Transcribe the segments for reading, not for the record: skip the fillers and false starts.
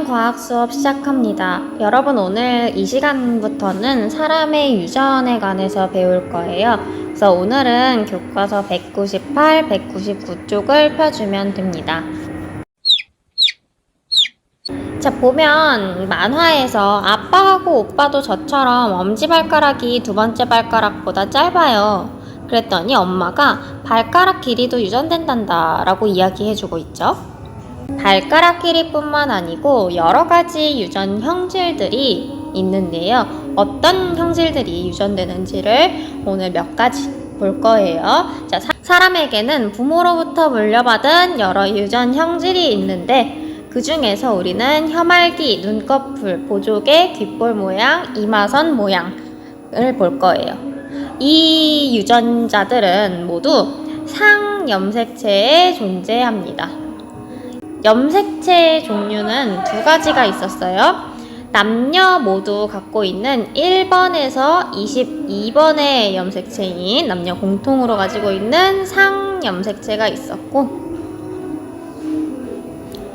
과학 수업 시작합니다. 여러분 오늘 이 시간부터는 사람의 유전에 관해서 배울 거예요. 그래서 오늘은 교과서 198, 199쪽을 펴주면 됩니다. 자, 보면 만화에서 아빠하고 오빠도 저처럼 엄지발가락이 두 번째 발가락보다 짧아요. 그랬더니 엄마가 발가락 길이도 유전된단다 라고 이야기해주고 있죠. 발가락 길이뿐만 아니고 여러 가지 유전 형질들이 있는데요. 어떤 형질들이 유전되는지를 오늘 몇 가지 볼 거예요. 자, 사람에게는 부모로부터 물려받은 여러 유전 형질이 있는데 그 중에서 우리는 혀말기, 눈꺼풀, 보조개, 귓볼 모양, 이마선 모양을 볼 거예요. 이 유전자들은 모두 상염색체에 존재합니다. 염색체 종류는 두 가지가 있었어요. 남녀 모두 갖고 있는 1번에서 22번의 염색체인 남녀 공통으로 가지고 있는 상염색체가 있었고,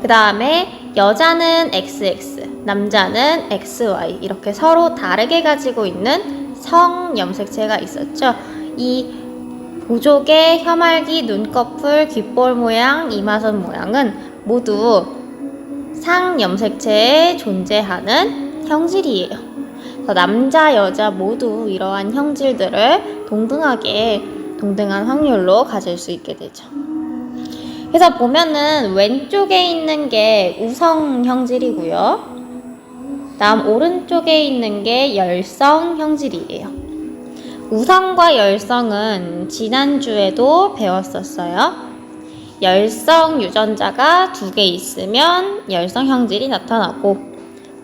그 다음에 여자는 XX, 남자는 XY 이렇게 서로 다르게 가지고 있는 성염색체가 있었죠. 이 보조개, 혀말기, 눈꺼풀, 귓볼 모양, 이마선 모양은 모두 상염색체에 존재하는 형질이에요. 그래서 남자, 여자 모두 이러한 형질들을 동등한 확률로 가질 수 있게 되죠. 그래서 보면은 왼쪽에 있는 게 우성 형질이고요. 다음 오른쪽에 있는 게 열성 형질이에요. 우성과 열성은 지난주에도 배웠었어요. 열성 유전자가 두 개 있으면 열성 형질이 나타나고,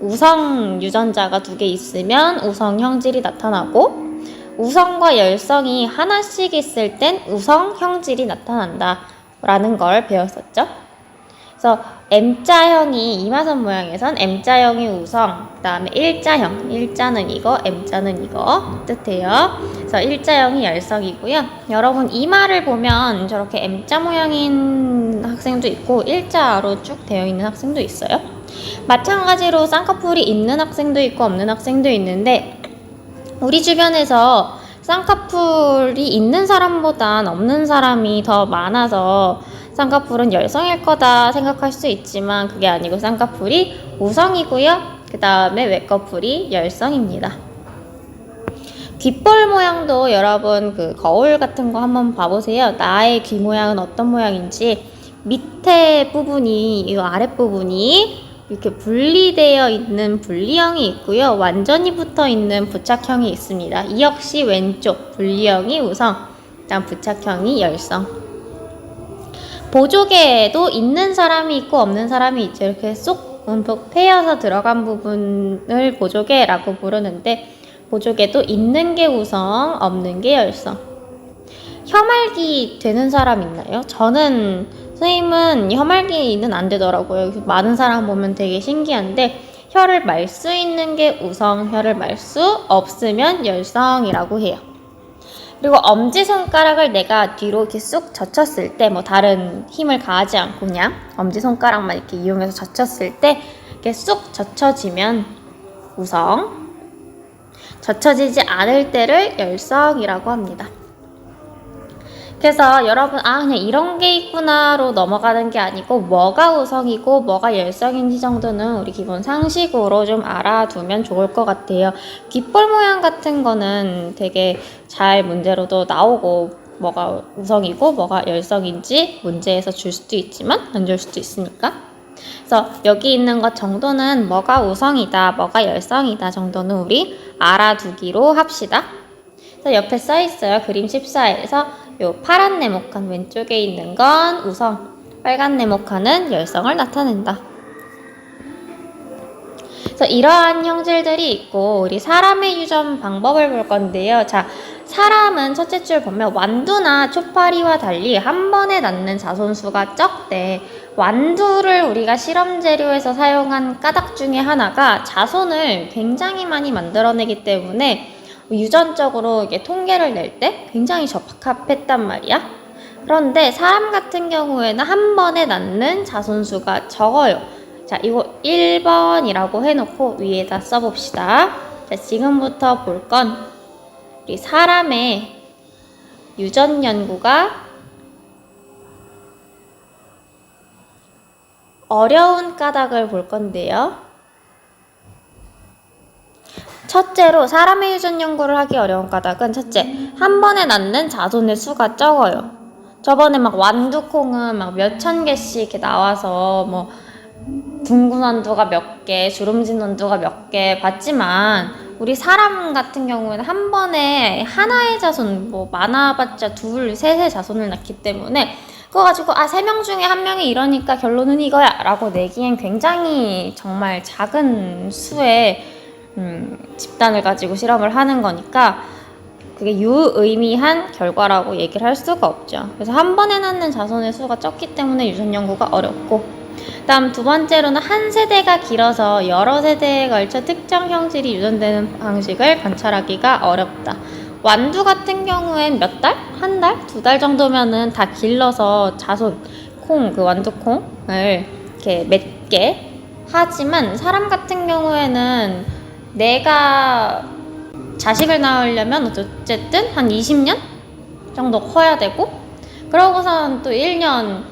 우성 유전자가 두 개 있으면 우성 형질이 나타나고, 우성과 열성이 하나씩 있을 땐 우성 형질이 나타난다 라는 걸 배웠었죠. 그래서 M자형이 이마선 모양에선 M자형이 우성, 그 다음에 일자형, 일자는 이거, M자는 이거 뜻해요. 그래서 일자형이 열성이고요. 여러분 이마를 보면 저렇게 M자 모양인 학생도 있고 일자로 쭉 되어 있는 학생도 있어요. 마찬가지로 쌍꺼풀이 있는 학생도 있고 없는 학생도 있는데, 우리 주변에서 쌍꺼풀이 있는 사람보단 없는 사람이 더 많아서 쌍꺼풀은 열성일 거다 생각할 수 있지만 그게 아니고 쌍꺼풀이 우성이고요. 그 다음에 외꺼풀이 열성입니다. 귓볼 모양도 여러분 그 거울 같은 거 한번 봐보세요. 나의 귀 모양은 어떤 모양인지 밑에 부분이, 이 아랫부분이 이렇게 분리되어 있는 분리형이 있고요. 완전히 붙어 있는 부착형이 있습니다. 이 역시 왼쪽 분리형이 우성, 다음 부착형이 열성. 보조개에도 있는 사람이 있고 없는 사람이 있죠. 이렇게 쏙 움푹 패여서 들어간 부분을 보조개라고 부르는데, 보조개도 있는 게 우성, 없는 게 열성. 혀말기 되는 사람 있나요? 저는 선생님은 혀말기는 안 되더라고요. 많은 사람 보면 되게 신기한데, 혀를 말 수 있는 게 우성, 혀를 말 수 없으면 열성이라고 해요. 그리고 엄지손가락을 내가 뒤로 이렇게 쑥 젖혔을 때, 뭐 다른 힘을 가하지 않고 그냥 엄지손가락만 이렇게 이용해서 젖혔을 때 이렇게 쑥 젖혀지면 우성, 젖혀지지 않을 때를 열성이라고 합니다. 그래서 여러분 그냥 이런 게 있구나로 넘어가는 게 아니고 뭐가 우성이고 뭐가 열성인지 정도는 우리 기본 상식으로 좀 알아두면 좋을 것 같아요. 귓볼 모양 같은 거는 되게 잘 문제로도 나오고 뭐가 우성이고 뭐가 열성인지 문제에서 줄 수도 있지만 안 줄 수도 있으니까. 그래서 여기 있는 것 정도는 뭐가 우성이다, 뭐가 열성이다 정도는 우리 알아두기로 합시다. 그래서 옆에 써 있어요. 그림 14에서 요 파란 네모칸 왼쪽에 있는 건 우성, 빨간 네모칸은 열성을 나타낸다. 그래서 이러한 형질들이 있고, 우리 사람의 유전 방법을 볼 건데요. 자, 사람은 첫째 줄 보면 완두나 초파리와 달리 한 번에 낳는 자손수가 적대. 완두를 우리가 실험 재료에서 사용한 까닭 중에 하나가 자손을 굉장히 많이 만들어내기 때문에 유전적으로 이게 통계를 낼 때 굉장히 적합했단 말이야. 그런데 사람 같은 경우에는 한 번에 낳는 자손수가 적어요. 자, 이거 1번이라고 해놓고 위에다 써봅시다. 자, 지금부터 볼 건 우리 사람의 유전 연구가 어려운 까닭을 볼 건데요. 첫째로 사람의 유전 연구를 하기 어려운 까닭은 첫째, 한 번에 낳는 자손의 수가 적어요. 저번에 막 완두콩은 막 몇천 개씩 이렇게 나와서 뭐 둥근 완두가 몇 개, 주름진 완두가 몇 개 봤지만 우리 사람 같은 경우에는 한 번에 하나의 자손, 뭐 많아봤자 둘, 셋의 자손을 낳기 때문에 그거 가지고 3명 중에 1명이 이러니까 결론은 이거야 라고 내기엔 굉장히 정말 작은 수의 집단을 가지고 실험을 하는 거니까 그게 유의미한 결과라고 얘기를 할 수가 없죠. 그래서 한 번에 낳는 자손의 수가 적기 때문에 유전 연구가 어렵고, 다음 두 번째로는 한 세대가 길어서 여러 세대에 걸쳐 특정 형질이 유전되는 방식을 관찰하기가 어렵다. 완두 같은 경우엔 몇 달? 한 달? 2달 정도면은 다 길러서 자손, 그 완두콩을 이렇게 맺게 하지만 사람 같은 경우에는 내가 자식을 낳으려면 어쨌든 한 20년 정도 커야 되고, 그러고선 또 1년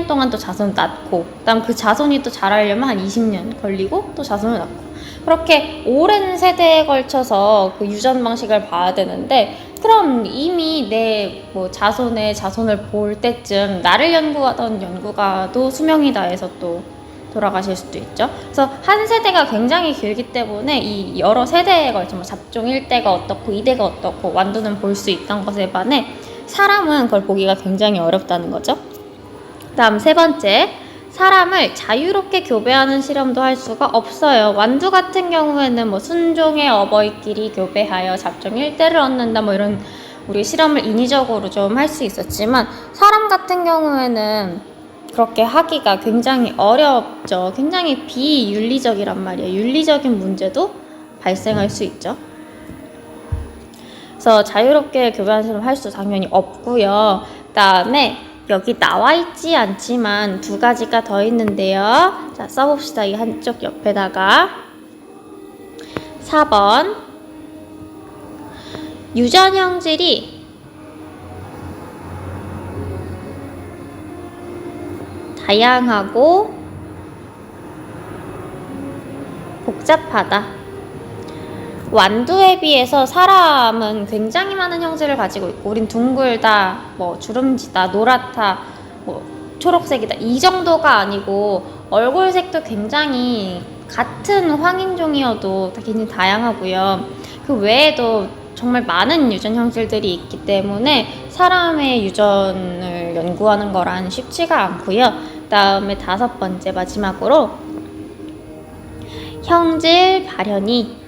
동안 또 자손 낳고, 그다음 그 자손이 또 자라려면 한 20년 걸리고 또 자손을 낳고, 그렇게 오랜 세대에 걸쳐서 그 유전 방식을 봐야 되는데, 그럼 이미 내 뭐 자손을 볼 때쯤 나를 연구하던 연구가도 수명이 다해서 또 돌아가실 수도 있죠. 그래서 한 세대가 굉장히 길기 때문에 이 여러 세대에 걸쳐 뭐 잡종 1대가 어떻고 2대가 어떻고 완두는 볼 수 있던 것에 반해 사람은 그걸 보기가 굉장히 어렵다는 거죠. 다음 세 번째, 사람을 자유롭게 교배하는 실험도 할 수가 없어요. 완두 같은 경우에는 뭐 순종의 어버이끼리 교배하여 잡종 1대를 얻는다 뭐 이런 우리 실험을 인위적으로 좀 할 수 있었지만, 사람 같은 경우에는 그렇게 하기가 굉장히 어렵죠. 굉장히 비윤리적이란 말이에요. 윤리적인 문제도 발생할 수 있죠. 그래서 자유롭게 교배하는 실험을 할 수 당연히 없고요. 그 다음에 여기 나와 있지 않지만 두 가지가 더 있는데요. 자, 써봅시다. 이 한쪽 옆에다가 4번, 유전 형질이 다양하고 복잡하다. 완두에 비해서 사람은 굉장히 많은 형질을 가지고 있고, 우린 둥글다, 뭐 주름지다, 노랗다, 뭐 초록색이다 이 정도가 아니고 얼굴색도 굉장히 같은 황인종이어도 굉장히 다양하고요. 그 외에도 정말 많은 유전 형질들이 있기 때문에 사람의 유전을 연구하는 거란 쉽지가 않고요. 다음에 5번째 마지막으로 형질 발현이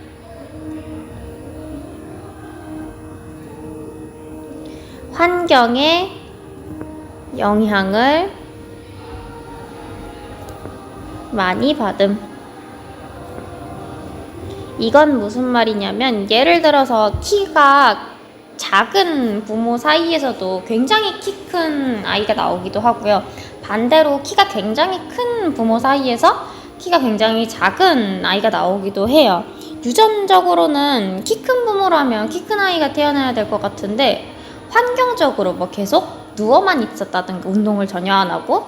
환경의 영향을 많이 받음. 이건 무슨 말이냐면, 예를 들어서 키가 작은 부모 사이에서도 굉장히 키 큰 아이가 나오기도 하고요. 반대로 키가 굉장히 큰 부모 사이에서 키가 굉장히 작은 아이가 나오기도 해요. 유전적으로는 키 큰 부모라면 키 큰 아이가 태어나야 될 것 같은데, 환경적으로 뭐 계속 누워만 있었다든가 운동을 전혀 안 하고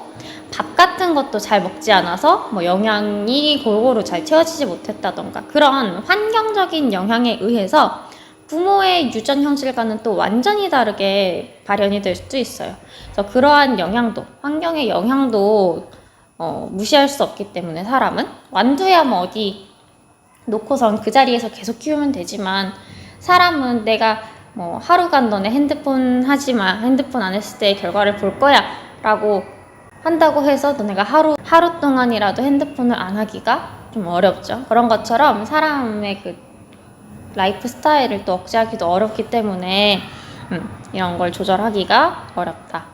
밥 같은 것도 잘 먹지 않아서 뭐 영양이 골고루 잘 채워지지 못했다던가, 그런 환경적인 영향에 의해서 부모의 유전 형질과는 또 완전히 다르게 발현이 될 수도 있어요. 그래서 그러한 영향도, 환경의 영향도 무시할 수 없기 때문에 사람은 완두야 뭐 어디 놓고선 그 자리에서 계속 키우면 되지만, 사람은 내가 뭐 하루간 너네 핸드폰 하지마, 핸드폰 안 했을 때의 결과를 볼 거야 라고 한다고 해서 너네가 하루 동안이라도 핸드폰을 안 하기가 좀 어렵죠. 그런 것처럼 사람의 그 라이프 스타일을 또 억제하기도 어렵기 때문에 이런 걸 조절하기가 어렵다.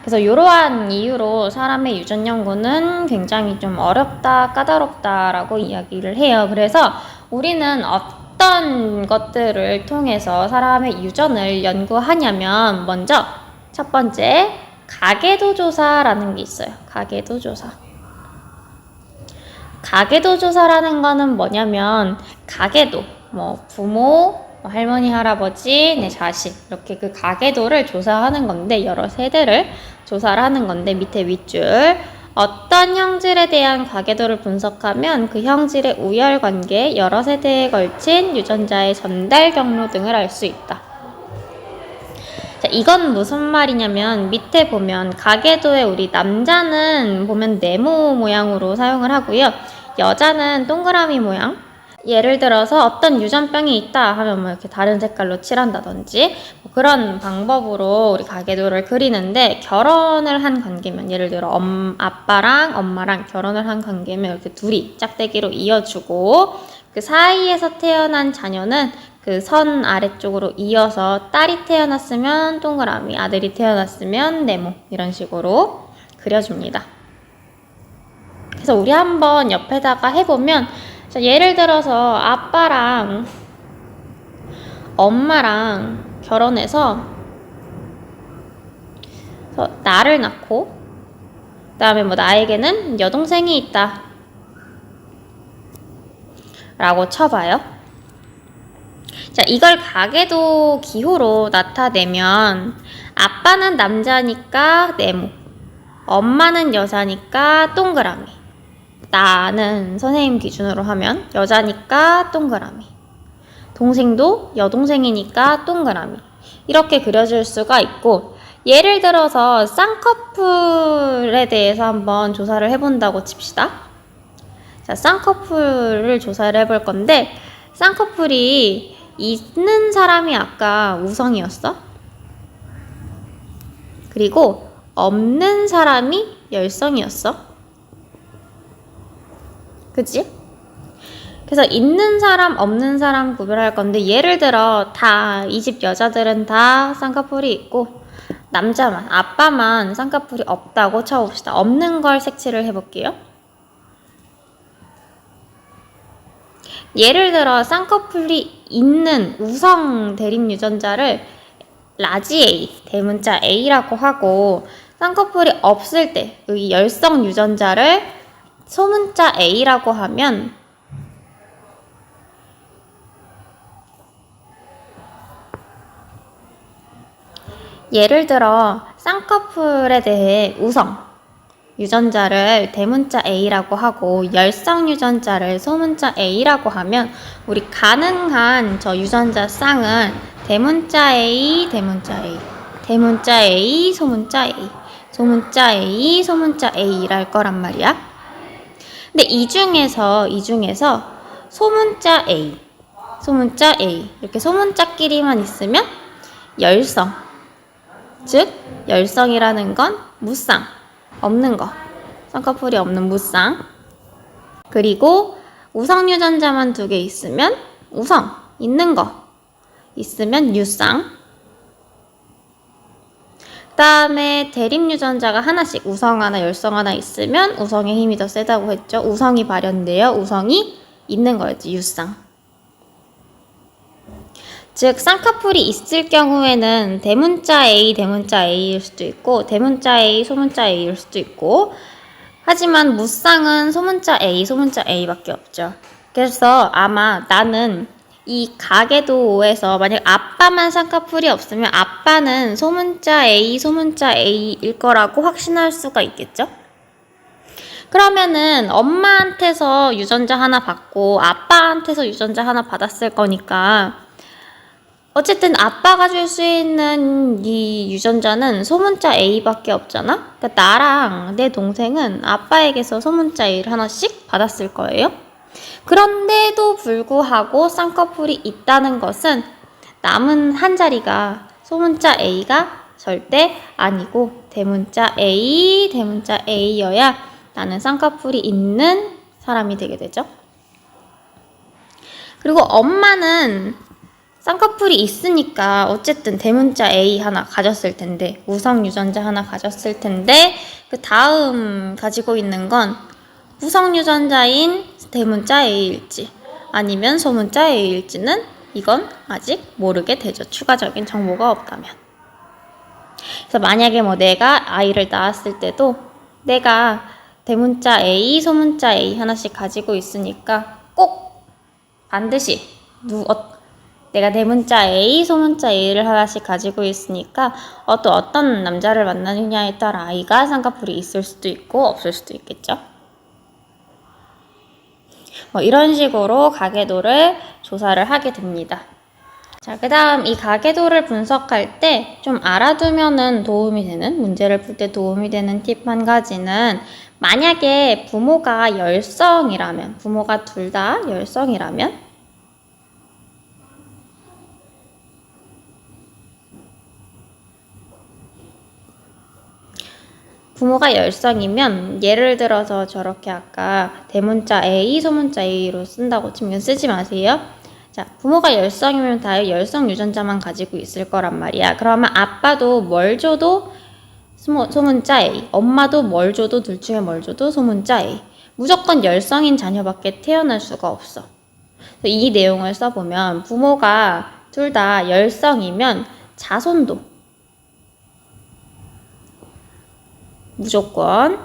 그래서 이러한 이유로 사람의 유전 연구는 굉장히 좀 어렵다, 까다롭다라고 이야기를 해요. 그래서 우리는 어떤 것들을 통해서 사람의 유전을 연구하냐면, 먼저 첫 번째, 가계도 조사라는 게 있어요. 가계도 조사. 가계도 조사라는 거는 뭐냐면 가계도, 뭐 부모, 뭐 할머니, 할아버지, 내 자식 이렇게 그 가계도를 조사하는 건데 여러 세대를 조사를 하는 건데 밑에 윗줄 어떤 형질에 대한 가계도를 분석하면 그 형질의 우열관계, 여러 세대에 걸친 유전자의 전달 경로 등을 알 수 있다. 자, 이건 무슨 말이냐면 밑에 보면 가계도에 우리 남자는 보면 네모 모양으로 사용을 하고요. 여자는 동그라미 모양. 예를 들어서 어떤 유전병이 있다 하면 뭐 이렇게 다른 색깔로 칠한다든지 뭐 그런 방법으로 우리 가계도를 그리는데 결혼을 한 관계면 예를 들어 아빠랑 엄마랑 결혼을 한 관계면 이렇게 둘이 짝대기로 이어주고 그 사이에서 태어난 자녀는 그 선 아래쪽으로 이어서 딸이 태어났으면 동그라미, 아들이 태어났으면 네모 이런 식으로 그려줍니다. 그래서 우리 한번 옆에다가 해보면 자, 예를 들어서 아빠랑 엄마랑 결혼해서 나를 낳고 그 다음에 뭐 나에게는 여동생이 있다 라고 쳐봐요. 자, 이걸 가계도 기호로 나타내면 아빠는 남자니까 네모, 엄마는 여자니까 동그라미, 나는 선생님 기준으로 하면 여자니까 동그라미, 동생도 여동생이니까 동그라미 이렇게 그려줄 수가 있고 예를 들어서 쌍꺼풀에 대해서 한번 조사를 해본다고 칩시다. 자, 쌍꺼풀을 조사를 해볼 건데 쌍꺼풀이 있는 사람이 아까 우성이었어. 그리고 없는 사람이 열성이었어. 그치? 그래서 있는 사람, 없는 사람 구별할 건데 예를 들어 이 집 여자들은 다 쌍꺼풀이 있고 남자만, 아빠만 쌍꺼풀이 없다고 쳐봅시다. 없는 걸 색칠을 해볼게요. 예를 들어 쌍꺼풀이 있는 우성 대립 유전자를 라지 A, 대문자 A라고 하고 쌍꺼풀이 없을 때 여기 열성 유전자를 소문자 A라고 하면 예를 들어 쌍꺼풀에 대해 우성 유전자를 대문자 A라고 하고 열성 유전자를 소문자 A라고 하면 우리 가능한 저 유전자 쌍은 대문자 A, 대문자 A, 대문자 A, 소문자 A, 소문자 A, 소문자 A랄 거란 말이야. 근데 이 중에서 소문자 A, 소문자 A 이렇게 소문자끼리만 있으면 열성, 즉 열성이라는 건 무쌍, 없는 거, 쌍꺼풀이 없는 무쌍. 그리고 우성 유전자만 2개 있으면 우성, 있는 거 있으면 유쌍. 그 다음에 대립 유전자가 하나씩 우성 하나, 열성 하나 있으면 우성의 힘이 더 세다고 했죠. 우성이 발현돼요. 우성이 있는 거였지, 유쌍. 즉 쌍꺼풀이 있을 경우에는 대문자 A, 대문자 A일 수도 있고 대문자 A, 소문자 A일 수도 있고 하지만 무쌍은 소문자 A, 소문자 A밖에 없죠. 그래서 아마 나는 이 가계도에서 만약 아빠만 쌍꺼풀이 없으면 아빠는 소문자 A, 소문자 A일 거라고 확신할 수가 있겠죠? 그러면은 엄마한테서 유전자 하나 받고 아빠한테서 유전자 하나 받았을 거니까 어쨌든 아빠가 줄 수 있는 이 유전자는 소문자 A밖에 없잖아? 그러니까 나랑 내 동생은 아빠에게서 소문자 A를 하나씩 받았을 거예요. 그런데도 불구하고 쌍꺼풀이 있다는 것은 남은 한 자리가 소문자 A가 절대 아니고 대문자 A, 대문자 A여야 나는 쌍꺼풀이 있는 사람이 되게 되죠. 그리고 엄마는 쌍꺼풀이 있으니까 어쨌든 대문자 A 하나 가졌을 텐데 우성 유전자 하나 가졌을 텐데 그 다음 가지고 있는 건 우성 유전자인 대문자 A일지 아니면 소문자 A일지는 이건 아직 모르게 되죠. 추가적인 정보가 없다면. 그래서 만약에 뭐 내가 아이를 낳았을 때도 내가 대문자 A, 소문자 A 하나씩 가지고 있으니까 꼭 반드시 내가 대문자 A, 소문자 A를 하나씩 가지고 있으니까 또 어떤 남자를 만나느냐에 따라 아이가 쌍꺼풀이 있을 수도 있고 없을 수도 있겠죠. 이런 식으로 가계도를 조사를 하게 됩니다. 자, 그 다음 이 가계도를 분석할 때 좀 알아두면은 도움이 되는, 문제를 풀 때 도움이 되는 팁 한 가지는, 만약에 부모가 부모가 둘 다 열성이라면 부모가 열성이면, 예를 들어서 저렇게 아까 대문자 A, 소문자 A로 쓴다고 치면 쓰지 마세요. 자, 부모가 열성이면 다 열성 유전자만 가지고 있을 거란 말이야. 그러면 아빠도 뭘 줘도 소문자 A, 엄마도 뭘 줘도, 둘 중에 뭘 줘도 소문자 A. 무조건 열성인 자녀밖에 태어날 수가 없어. 이 내용을 써보면, 부모가 둘 다 열성이면 자손도 무조건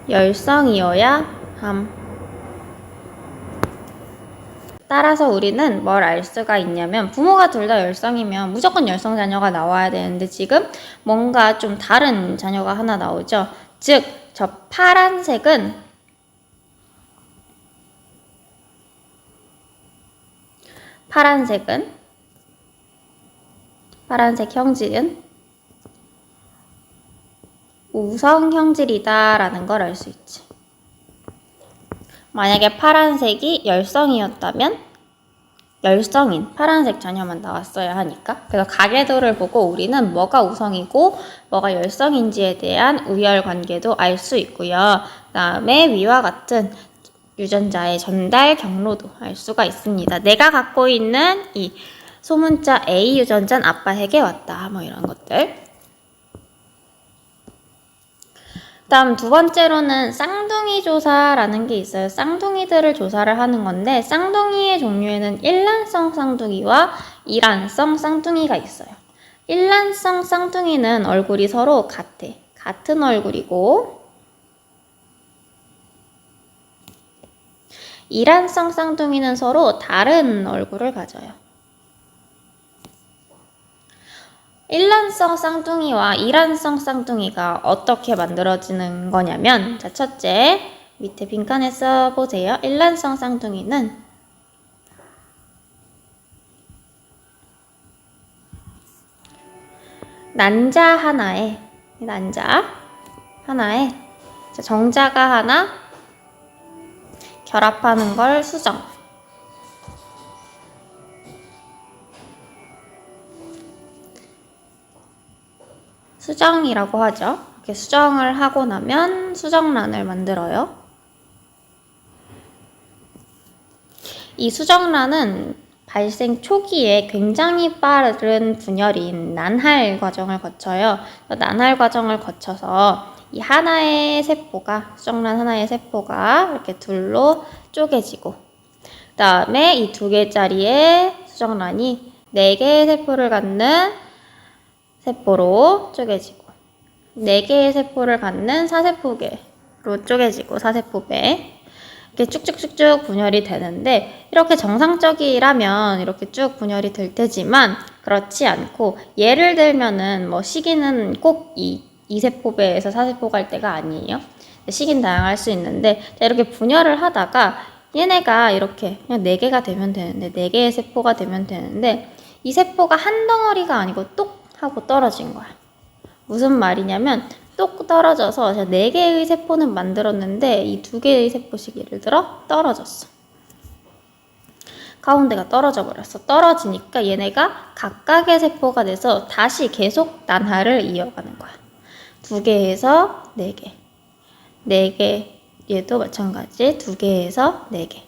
열성이어야 함. 따라서 우리는 뭘 알 수가 있냐면, 부모가 둘 다 열성이면 무조건 열성 자녀가 나와야 되는데, 지금 뭔가 좀 다른 자녀가 하나 나오죠. 즉, 저 파란색 형질은 우성 형질이다라는 걸 알 수 있지. 만약에 파란색이 열성이었다면 열성인 파란색 자녀만 나왔어야 하니까. 그래서 가계도를 보고 우리는 뭐가 우성이고 뭐가 열성인지에 대한 우열 관계도 알 수 있고요. 그 다음에 위와 같은 유전자의 전달 경로도 알 수가 있습니다. 내가 갖고 있는 이 소문자 A 유전자는 아빠에게 왔다. 이런 것들. 다음 두 번째로는 쌍둥이 조사라는 게 있어요. 쌍둥이들을 조사를 하는 건데, 쌍둥이의 종류에는 일란성 쌍둥이와 이란성 쌍둥이가 있어요. 일란성 쌍둥이는 얼굴이 서로 같은 얼굴이고, 이란성 쌍둥이는 서로 다른 얼굴을 가져요. 일란성 쌍둥이와 이란성 쌍둥이가 어떻게 만들어지는 거냐면, 자, 첫째, 밑에 빈칸에 써보세요. 일란성 쌍둥이는 난자 하나에 정자가 하나 결합하는 걸 수정이라고 하죠. 이렇게 수정을 하고 나면 수정란을 만들어요. 이 수정란은 발생 초기에 굉장히 빠른 분열인 난할 과정을 거쳐요. 난할 과정을 거쳐서 이 수정란 하나의 세포가 이렇게 둘로 쪼개지고, 그 다음에 이 2개짜리의 수정란이 4개의 세포를 갖는 세포로 쪼개지고, 4개의 세포를 갖는 사세포계로 쪼개지고, 사세포배. 이렇게 쭉쭉쭉쭉 분열이 되는데, 이렇게 정상적이라면 이렇게 쭉 분열이 될 테지만, 그렇지 않고, 예를 들면은 시기는 꼭 이 세포배에서 사세포가 할 때가 아니에요. 시기는 다양할 수 있는데, 이렇게 분열을 하다가 얘네가 이렇게 그냥 4개가 되면 되는데, 4개의 세포가 되면 되는데, 이 세포가 한 덩어리가 아니고 똑 하고 떨어진 거야. 무슨 말이냐면, 똑 떨어져서 4개의 세포는 만들었는데 이 2개의 세포씩 예를 들어 떨어졌어. 가운데가 떨어져 버렸어. 떨어지니까 얘네가 각각의 세포가 돼서 다시 계속 난할을 이어가는 거야. 2개에서 4개, 4개, 얘도 마찬가지 2개에서 4개.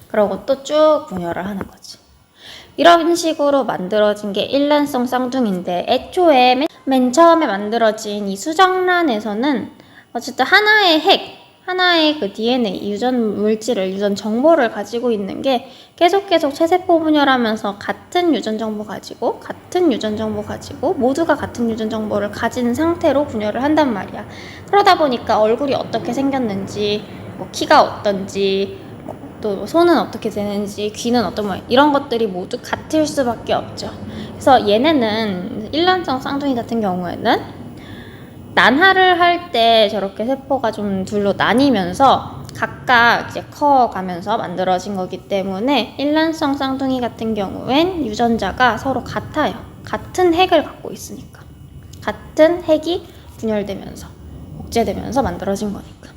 그러고 또 쭉 분열을 하는 거지. 이런 식으로 만들어진 게 일란성 쌍둥이인데, 애초에 맨 처음에 만들어진 이 수정란에서는 어쨌든 하나의 하나의 그 DNA, 유전 물질을, 유전 정보를 가지고 있는 게 계속 체세포 분열하면서 같은 유전 정보 가지고, 모두가 같은 유전 정보를 가진 상태로 분열을 한단 말이야. 그러다 보니까 얼굴이 어떻게 생겼는지, 뭐 키가 어떤지, 또 손은 어떻게 되는지, 귀는 어떤 모양, 이런 것들이 모두 같을 수밖에 없죠. 그래서 얘네는 일란성 쌍둥이 같은 경우에는 난하를 할 때 저렇게 세포가 좀 둘로 나뉘면서 각각 이제 커가면서 만들어진 거기 때문에 일란성 쌍둥이 같은 경우엔 유전자가 서로 같아요. 같은 핵을 갖고 있으니까. 같은 핵이 분열되면서, 복제되면서 만들어진 거니까.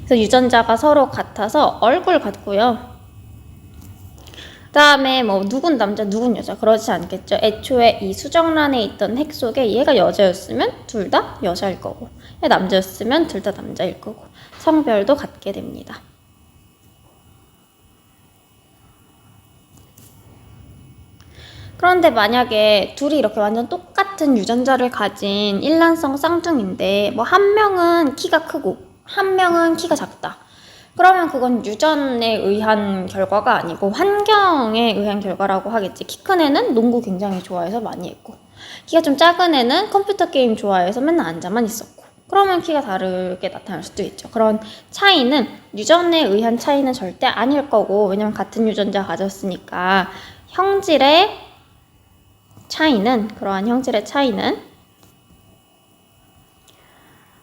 그래서 유전자가 서로 같아서 얼굴 같고요. 그 다음에 뭐 누군 남자 누군 여자 그러지 않겠죠. 애초에 이 수정란에 있던 핵 속에 얘가 여자였으면 둘 다 여자일 거고, 얘 남자였으면 둘 다 남자일 거고, 성별도 같게 됩니다. 그런데 만약에 둘이 이렇게 완전 똑같은 유전자를 가진 일란성 쌍둥이인데 뭐 한 명은 키가 크고 한 명은 키가 작다. 그러면 그건 유전에 의한 결과가 아니고 환경에 의한 결과라고 하겠지. 키 큰 애는 농구 굉장히 좋아해서 많이 했고, 키가 좀 작은 애는 컴퓨터 게임 좋아해서 맨날 앉아만 있었고, 그러면 키가 다르게 나타날 수도 있죠. 그런 차이는, 유전에 의한 차이는 절대 아닐 거고, 왜냐면 같은 유전자 가졌으니까 그러한 형질의 차이는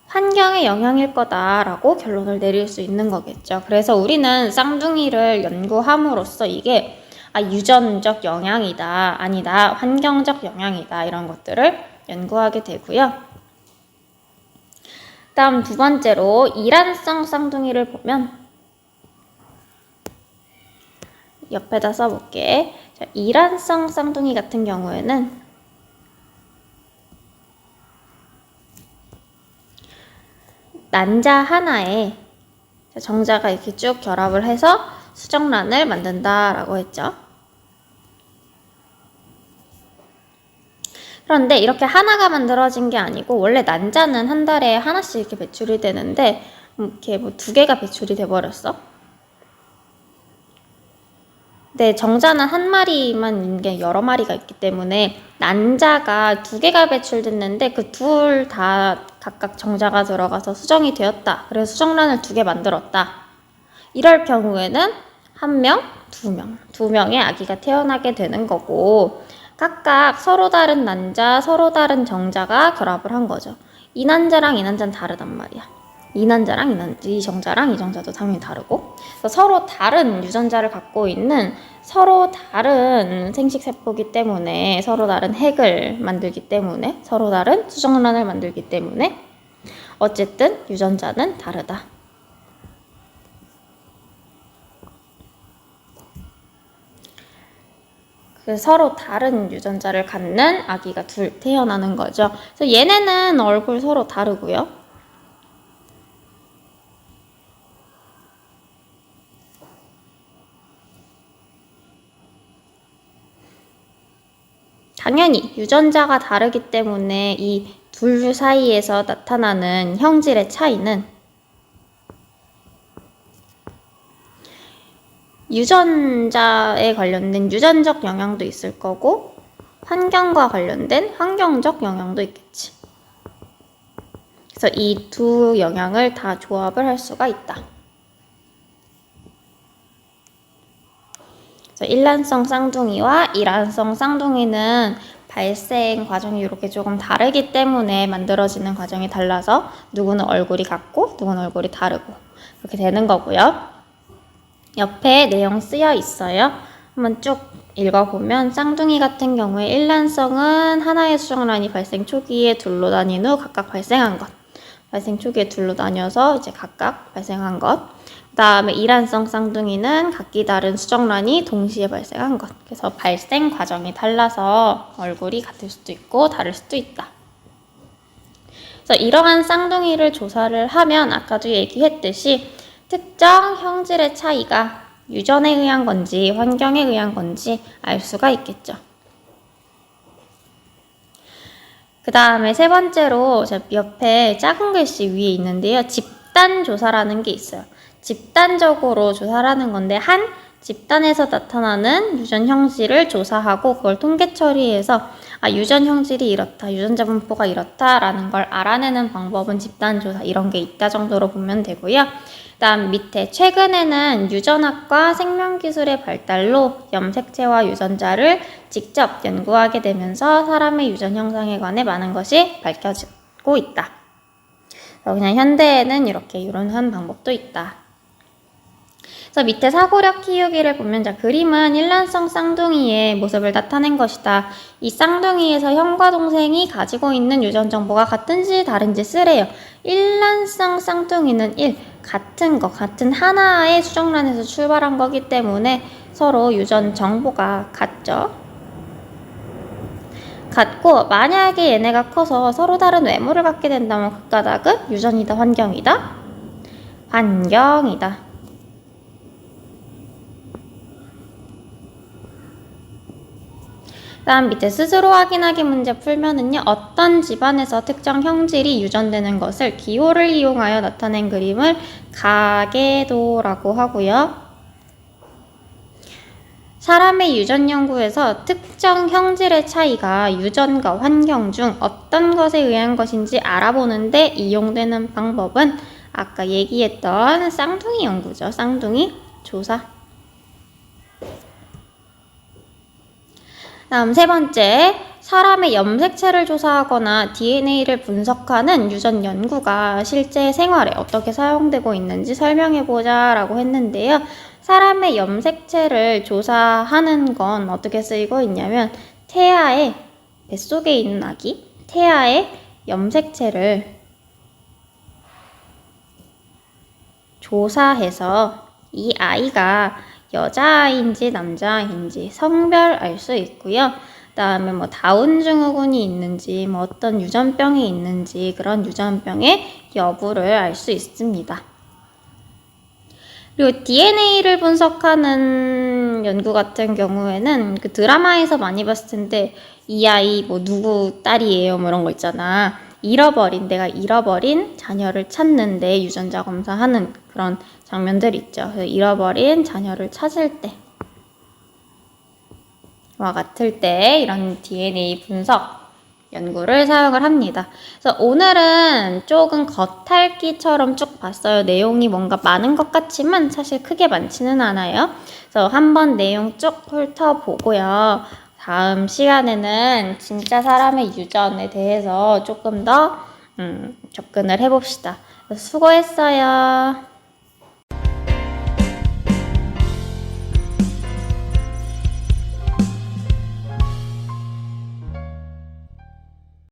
환경의 영향일 거다라고 결론을 내릴 수 있는 거겠죠. 그래서 우리는 쌍둥이를 연구함으로써 이게 유전적 영향이다, 아니다, 환경적 영향이다, 이런 것들을 연구하게 되고요. 다음 두 번째로 이란성 쌍둥이를 보면, 옆에다 써볼게. 자, 이란성 쌍둥이 같은 경우에는 난자 하나에 정자가 이렇게 쭉 결합을 해서 수정란을 만든다라고 했죠. 그런데 이렇게 하나가 만들어진 게 아니고, 원래 난자는 한 달에 하나씩 이렇게 배출이 되는데 이렇게 뭐 두 개가 배출이 돼버렸어. 근데 정자는 한 마리만 있는 게 여러 마리가 있기 때문에 난자가 두 개가 배출됐는데 그 둘 다 각각 정자가 들어가서 수정이 되었다. 그래서 수정란을 두 개 만들었다. 이럴 경우에는 한 명, 두 명의 아기가 태어나게 되는 거고, 각각 서로 다른 난자, 서로 다른 정자가 결합을 한 거죠. 이 난자랑 이 난자는 다르단 말이야. 이 난자랑 이 정자랑 이 정자도 당연히 다르고, 그래서 서로 다른 유전자를 갖고 있는 서로 다른 생식세포이기 때문에, 서로 다른 핵을 만들기 때문에, 서로 다른 수정란을 만들기 때문에 어쨌든 유전자는 다르다. 그래서 서로 다른 유전자를 갖는 아기가 둘 태어나는 거죠. 그래서 얘네는 얼굴 서로 다르고요. 당연히 유전자가 다르기 때문에 이 둘 사이에서 나타나는 형질의 차이는 유전자에 관련된 유전적 영향도 있을 거고, 환경과 관련된 환경적 영향도 있겠지. 그래서 이 두 영향을 다 조합을 할 수가 있다. 그래서 일란성 쌍둥이와 이란성 쌍둥이는 발생 과정이 이렇게 조금 다르기 때문에 만들어지는 과정이 달라서 누구는 얼굴이 같고 누구는 얼굴이 다르고 그렇게 되는 거고요. 옆에 내용 쓰여 있어요. 한번 쭉 읽어보면, 쌍둥이 같은 경우에 일란성은 하나의 수정란이 발생 초기에 둘로 나뉜 후 각각 발생한 것. 발생 초기에 둘로 나뉘어서 이제 각각 발생한 것. 그 다음에 이란성 쌍둥이는 각기 다른 수정란이 동시에 발생한 것. 그래서 발생 과정이 달라서 얼굴이 같을 수도 있고 다를 수도 있다. 그래서 이러한 쌍둥이를 조사를 하면 아까도 얘기했듯이 특정 형질의 차이가 유전에 의한 건지 환경에 의한 건지 알 수가 있겠죠. 그 다음에 세 번째로 옆에 작은 글씨 위에 있는데요. 집단 조사라는 게 있어요. 집단적으로 조사를 하는 건데 한 집단에서 나타나는 유전 형질을 조사하고 그걸 통계 처리해서 유전 형질이 이렇다, 유전자 분포가 이렇다라는 걸 알아내는 방법은 집단 조사 이런 게 있다 정도로 보면 되고요. 그다음 밑에 최근에는 유전학과 생명기술의 발달로 염색체와 유전자를 직접 연구하게 되면서 사람의 유전 형성에 관해 많은 것이 밝혀지고 있다. 그냥 현대에는 이렇게 이런 방법도 있다. 그래서 밑에 사고력 키우기를 보면 자, 그림은 일란성 쌍둥이의 모습을 나타낸 것이다. 이 쌍둥이에서 형과 동생이 가지고 있는 유전 정보가 같은지 다른지 쓰래요. 일란성 쌍둥이는 같은 하나의 수정란에서 출발한 거기 때문에 서로 유전 정보가 같죠. 같고 만약에 얘네가 커서 서로 다른 외모를 갖게 된다면 각가닥은 유전이다, 환경이다? 환경이다. 다음 밑에 스스로 확인하기 문제 풀면은요. 어떤 집안에서 특정 형질이 유전되는 것을 기호를 이용하여 나타낸 그림을 가계도라고 하고요. 사람의 유전 연구에서 특정 형질의 차이가 유전과 환경 중 어떤 것에 의한 것인지 알아보는데 이용되는 방법은 아까 얘기했던 쌍둥이 연구죠. 쌍둥이 조사. 다음 세 번째, 사람의 염색체를 조사하거나 DNA를 분석하는 유전 연구가 실제 생활에 어떻게 사용되고 있는지 설명해보자 라고 했는데요. 사람의 염색체를 조사하는 건 어떻게 쓰이고 있냐면 태아의 뱃속에 있는 아기, 태아의 염색체를 조사해서 이 아이가 여자아이인지 남자아이인지 성별 알 수 있고요. 그 다음에 다운 증후군이 있는지 어떤 유전병이 있는지 그런 유전병의 여부를 알 수 있습니다. 그리고 DNA를 분석하는 연구 같은 경우에는 그 드라마에서 많이 봤을 텐데 이 아이 누구 딸이에요 이런 거 있잖아. 내가 잃어버린 자녀를 찾는데 유전자 검사하는 그런 장면들 있죠. 그래서 잃어버린 자녀를 찾을 때와 같을 때 이런 DNA 분석 연구를 사용을 합니다. 그래서 오늘은 조금 겉핥기처럼 쭉 봤어요. 내용이 뭔가 많은 것 같지만 사실 크게 많지는 않아요. 그래서 한번 내용 쭉 훑어보고요. 다음 시간에는 진짜 사람의 유전에 대해서 조금 더 접근을 해봅시다. 수고했어요.